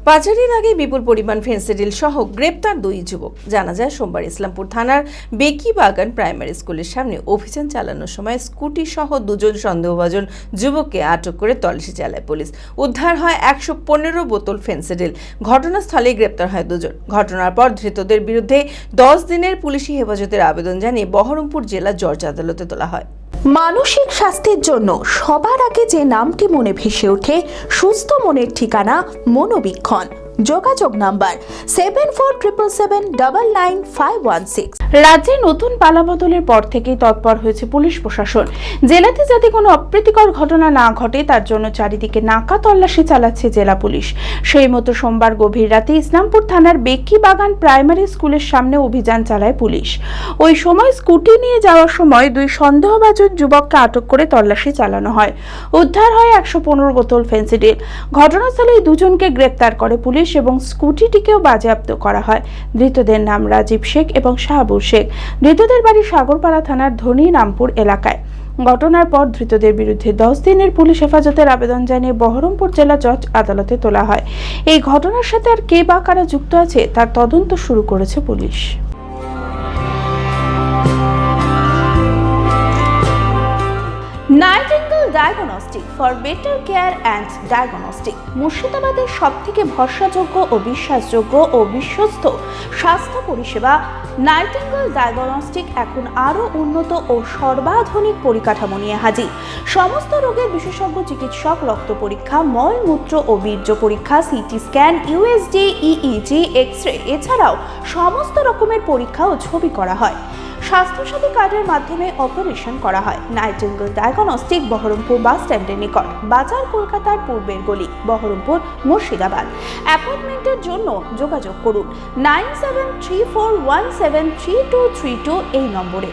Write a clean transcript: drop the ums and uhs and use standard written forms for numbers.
পাচারের আগে বিপুল পরিমাণ ফেন্সিডিল সহ গ্রেপ্তার দুই যুবক। জানা যায় সোমবার ইসলামপুর থানার বেকিবাগান প্রাইমারি স্কুলের সামনে অভিযান চালানোর সময় স্কুটি সহ দুজন সন্দেহভাজন যুবককে আটক করে তল্লাশি চালায় পুলিশ। উদ্ধার হয় 115 বোতল ফেন্সিডিল। ঘটনাস্থলে গ্রেপ্তার হয় দুজন। ঘটনার পর ধৃতদের বিরুদ্ধে 10 দিনের পুলিশি হেফাজতের আবেদন জানিয়ে বহরমপুর জেলা জজ আদালতে তোলা হয়। মানসিক স্বাস্থ্যের জন্য সবার আগে যে নামটি মনে ভেসে ওঠে, সুস্থ মনের ঠিকানা মনোবীক্ষণ। যোগাযোগ নাম্বার 7477799516। রাজ্যে নতুন পালাবদলের পর থেকেই তৎপর হয়েছে পুলিশ প্রশাসন। জেলাতে যাতে কোনো অপ্রীতিকর ঘটনা না ঘটে তার জন্য চারিদিকে নাকা তল্লাশি চালাচ্ছে জেলা পুলিশ। সেই মতো সোমবার গভীর রাতে ইসলামপুর থানার বেকিবাগান প্রাইমারি স্কুলের সামনে অভিযান চালায় পুলিশ। ওই সময় স্কুটি নিয়ে যাওয়ার সময় দুই সন্দেহভাজন যুবককে আটক করে তল্লাশি চালানো হয়। উদ্ধার হয় 115 বোতল ফেন্সিডিল। ঘটনাস্থলে দুজনকে গ্রেপ্তার করে পুলিশ এবং স্কুটিটিকেও বাজেয়াপ্ত করা হয়। ধৃতদের নাম রাজীব শেখ এবং শাহাবুর শেখ। ধৃতদের বাড়ি সাগরপাড়া থানার ধনীরামপুর এলাকায়। ঘটনার পর ধৃতদের বিরুদ্ধে 10 দিনের পুলিশ হেফাজতের আবেদন জানিয়ে বহরমপুর জেলা জজ আদালতে তোলা হয়। এই ঘটনার সাথে আর কে বা কারা যুক্ত আছে তার তদন্ত শুরু করেছে police. Nightingale diagnostic for better care and diagnostic মুর্শিদাবাদের সবথেকে ভরসাযোগ্য ও বিশ্বাসযোগ্য ও বিশ্বস্ত স্বাস্থ্য পরিষেবা নাইটিঙ্গেল ডায়াগনস্টিক এখন আরও উন্নত ও সর্বাধুনিক পরিকাঠামো নিয়ে হাজির। সমস্ত রোগের বিশেষজ্ঞ চিকিৎসক, রক্ত পরীক্ষা, মল মূত্র ও বীর্য পরীক্ষা, CT scan, USG, EEG, X-ray এছাড়াও সমস্ত রকমের পরীক্ষা ও ছবি করা হয়। স্বাস্থ্যসাথী কার্ডের মাধ্যমে অপারেশন করা হয়। নাইটিঙ্গেল ডায়াগনস্টিক বহরমপুর বাস স্ট্যান্ডের নিকট, বাজার, কলকাতার পূর্বের গলি, বহরমপুর, মুর্শিদাবাদ। অ্যাপয়েন্টমেন্টের জন্য যোগাযোগ করুন 9734173232 এই নম্বরে।